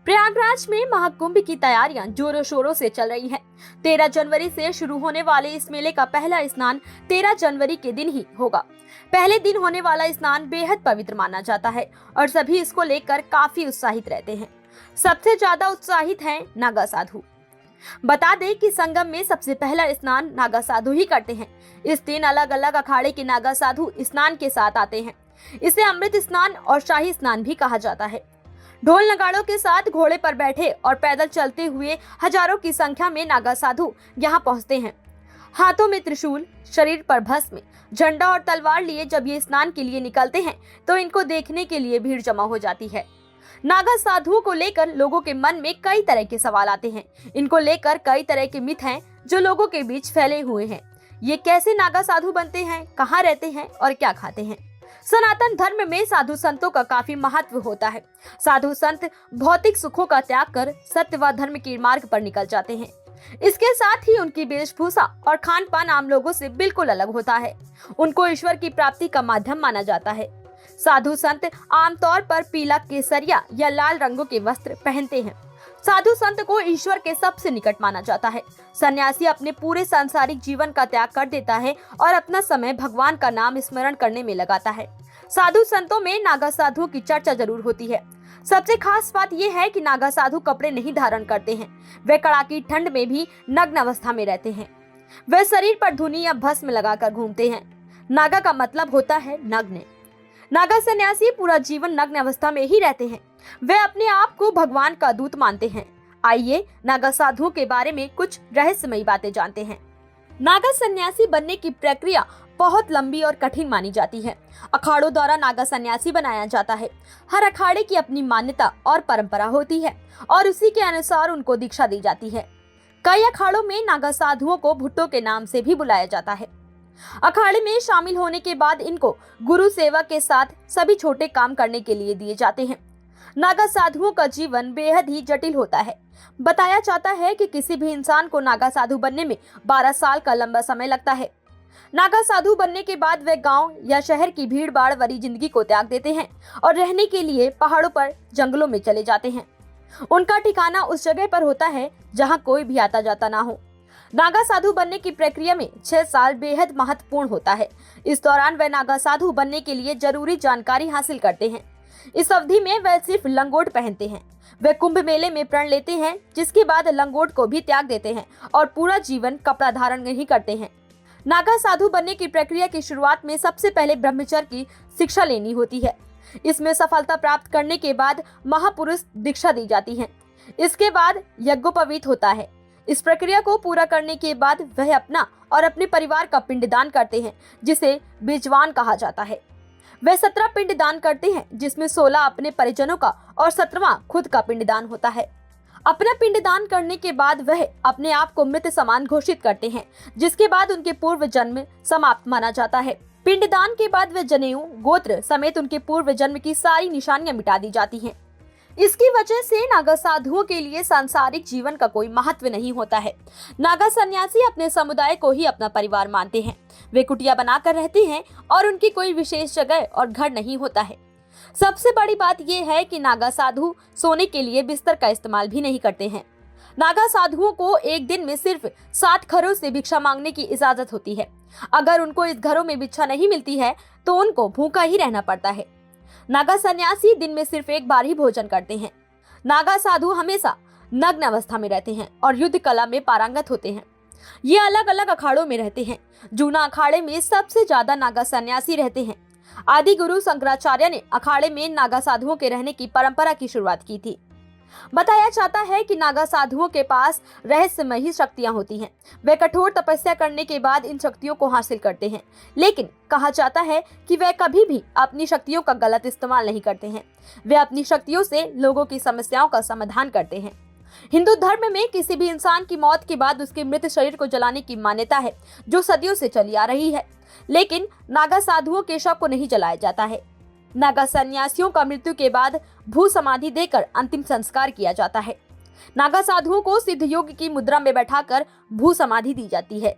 प्रयागराज में महाकुंभ की तैयारियां जोरों शोरों से चल रही हैं। 13 जनवरी से शुरू होने वाले इस मेले का पहला स्नान 13 जनवरी के दिन ही होगा। पहले दिन होने वाला स्नान बेहद पवित्र माना जाता है और सभी इसको लेकर काफी उत्साहित रहते हैं। सबसे ज्यादा उत्साहित हैं नागा साधु। बता दें कि संगम में सबसे पहला स्नान नागा साधु ही करते हैं। इस दिन अलग अलग अखाड़े के नागा साधु स्नान के साथ आते हैं। इसे अमृत स्नान और शाही स्नान भी कहा जाता है। ढोल नगाड़ों के साथ घोड़े पर बैठे और पैदल चलते हुए हजारों की संख्या में नागा साधु यहाँ पहुँचते हैं। हाथों में त्रिशूल, शरीर पर भस्म, झंडा और तलवार लिए जब ये स्नान के लिए निकलते हैं तो इनको देखने के लिए भीड़ जमा हो जाती है। नागा साधुओं को लेकर लोगों के मन में कई तरह के सवाल आते हैं। इनको लेकर कई तरह के मिथ हैं जो लोगों के बीच फैले हुए हैं। ये कैसे नागा साधु बनते हैं, कहाँ रहते हैं और क्या खाते हैं। सनातन धर्म में साधु संतों का काफी महत्व होता है। साधु संत भौतिक सुखों का त्याग कर सत्य व धर्म के मार्ग पर निकल जाते हैं। इसके साथ ही उनकी वेशभूषा और खान पान आम लोगों से बिल्कुल अलग होता है। उनको ईश्वर की प्राप्ति का माध्यम माना जाता है। साधु संत आमतौर पर पीला, केसरिया या लाल रंगों के वस्त्र पहनते हैं। साधु संत को ईश्वर के सबसे निकट माना जाता है। सन्यासी अपने पूरे सांसारिक जीवन का त्याग कर देता है और अपना समय भगवान का नाम स्मरण करने में लगाता है। साधु संतों में नागा साधुओं की चर्चा जरूर होती है। सबसे खास बात यह है कि नागा साधु कपड़े नहीं धारण करते हैं। वे कड़ाकी ठंड में भी नग्न अवस्था में रहते हैं। वे शरीर पर धुनी या भस्म लगाकर घूमते हैं। नागा का मतलब होता है नग्न। नागा सन्यासी पूरा जीवन नग्न अवस्था में ही रहते हैं। वे अपने आप को भगवान का दूत मानते हैं। आइए नागा साधुओं के बारे में कुछ रहस्यमयी बातें जानते हैं। नागा सन्यासी बनने की प्रक्रिया बहुत लंबी और कठिन मानी जाती है। अखाड़ों द्वारा नागा सन्यासी बनाया जाता है। हर अखाड़े की अपनी मान्यता और परंपरा होती है और उसी के अनुसार उनको दीक्षा दी जाती है। कई अखाड़ों में नागा साधुओं को भुट्टो के नाम से भी बुलाया जाता है। अखाड़े में शामिल होने के बाद इनको गुरु सेवा के साथ सभी छोटे काम करने के लिए दिए जाते हैं। नागा साधुओं का जीवन बेहद ही जटिल होता है। बताया जाता है कि किसी भी इंसान को नागा साधु बनने में 12 साल का लंबा समय लगता है। नागा साधु बनने के बाद वे गांव या शहर की भीड़ भाड़ भरी जिंदगी को त्याग देते हैं और रहने के लिए पहाड़ों पर, जंगलों में चले जाते हैं। उनका ठिकाना उस जगह पर होता है जहां कोई भी आता जाता ना हो। नागा साधु बनने की प्रक्रिया में 6 साल बेहद महत्वपूर्ण होता है। इस दौरान वे नागा साधु बनने के लिए जरूरी जानकारी हासिल करते हैं। इस अवधि में वे सिर्फ लंगोट पहनते हैं। वे कुंभ मेले में प्रण लेते हैं, जिसके बाद लंगोट को भी त्याग देते हैं और पूरा जीवन कपड़ा धारण नहीं करते हैं। नागा साधु बनने की प्रक्रिया की शुरुआत में सबसे पहले ब्रह्मचर्य की शिक्षा लेनी होती है। इसमें सफलता प्राप्त करने के बाद महापुरुष दीक्षा दी जाती है। इसके बाद यज्ञोपवीत होता है। इस प्रक्रिया को पूरा करने के बाद वह अपना और अपने परिवार का पिंडदान करते हैं, जिसे बीजवान कहा जाता है। वह 17 पिंडदान करते हैं, जिसमें 16 अपने परिजनों का और 17वां खुद का पिंडदान होता है। अपना पिंडदान करने के बाद वह अपने आप को मृत समान घोषित करते हैं, जिसके बाद उनके पूर्व जन्म समाप्त माना जाता है। पिंडदान के बाद वह जनेऊ, गोत्र समेत उनके पूर्व जन्म की सारी निशानियां मिटा दी जाती हैं। इसकी वजह से नागा साधुओं के लिए सांसारिक जीवन का कोई महत्व नहीं होता है। नागा सन्यासी अपने समुदाय को ही अपना परिवार मानते हैं। वे कुटिया बनाकर रहते हैं और उनकी कोई विशेष जगह और घर नहीं होता है। सबसे बड़ी बात यह है कि नागा साधु सोने के लिए बिस्तर का इस्तेमाल भी नहीं करते हैं। नागा साधुओं को एक दिन में सिर्फ 7 घरों से भिक्षा मांगने की इजाजत होती है। अगर उनको इस घरों में भिक्षा नहीं मिलती है तो उनको भूखा ही रहना पड़ता है। नागा सन्यासी दिन में सिर्फ एक बार ही भोजन करते हैं। नागा साधु हमेशा नग्न अवस्था में रहते हैं और युद्ध कला में पारंगत होते हैं। ये अलग अलग अखाड़ों में रहते हैं। जूना अखाड़े में सबसे ज्यादा नागा सन्यासी रहते हैं। आदि गुरु शंकराचार्य ने अखाड़े में नागा साधुओं के रहने की परंपरा की शुरुआत की थी। बताया जाता है कि नागा साधुओं के पास रहस्यमयी शक्तियां होती हैं। वे कठोर तपस्या करने के बाद इन शक्तियों को हासिल करते हैं, लेकिन कहा जाता है कि वे कभी भी अपनी शक्तियों का गलत इस्तेमाल नहीं करते हैं। वे अपनी शक्तियों से लोगों की समस्याओं का समाधान करते हैं। हिंदू धर्म में किसी भी इंसान की मौत के बाद उसके मृत शरीर को जलाने की मान्यता है, जो सदियों से चली आ रही है। लेकिन नागा साधुओं के शव को नहीं जलाया जाता है। नागा सन्यासियों का मृत्यु के बाद भू समाधि देकर अंतिम संस्कार किया जाता है। नागा साधुओं को सिद्ध योग की मुद्रा में बैठाकर भू समाधि दी जाती है।